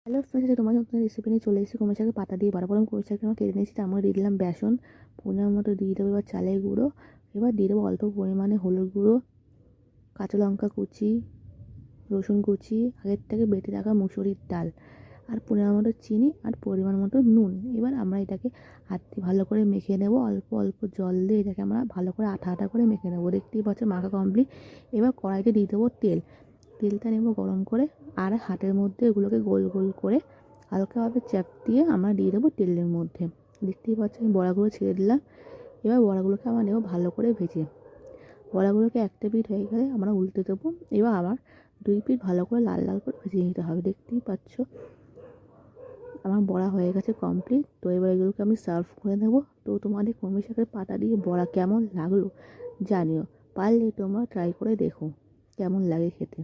Hello friends, তোমার নতুন recipe নিয়ে চলে এসেছি। কমে শাকের পাতা দিয়ে বড়া। প্রথম কমে শাকটা আমরা কেটে নিয়েছি, তার মধ্যে দিয়ে দিলাম বেসন, পরিমাণ মতো দিয়ে দেবো এবার চালের গুঁড়ো, এবার দিয়ে দেবো অল্প পরিমাণে হলুদ গুঁড়ো, কাঁচা লঙ্কা কুচি, রসুন কুচি, আগের থেকে বেটে রাখা মুসুরির ডাল, আর পরিমাণ মতো চিনি, আর পরিমাণ মতো নুন। এবার আমরা এটাকে হাত দিয়ে ভালো করে মেখে নেব। অল্প অল্প জল দিয়ে এটাকে আমরা ভালো করে আঠা আঠা করে মেখে নেবো। দেখতেই পাচ্ছ মাখা কমপ্লিট। এবার কড়াইতে দিয়ে দেবো তেল। তেলটা নেব গরম করে, আর হাতের মধ্যে এগুলোকে গোল গোল করে হালকাভাবে চ্যাপ দিয়ে আমরা দিয়ে দেবো তেলের মধ্যে। দেখতেই পাচ্ছ আমি বড়াগুলো ছেড়ে দিলাম। এবার বড়াগুলোকে আবার নেব ভালো করে ভেজে। বড়াগুলোকে একটা পিঠ হয়ে গেলে আমরা উল্টে দেবো। এবার আবার দুই পিঠ ভালো করে লাল লাল করে ভেজে নিতে হবে। দেখতেই পাচ্ছ আমার বড়া হয়ে গেছে কমপ্লিট। তো এবার এগুলোকে আমি সার্ভ করে নেবো। তো তোমাদের কলমি শাকের পাতা দিয়ে বড়া কেমন লাগলো জানিও। পারলে তোমরা ট্রাই করে দেখো কেমন লাগে খেতে।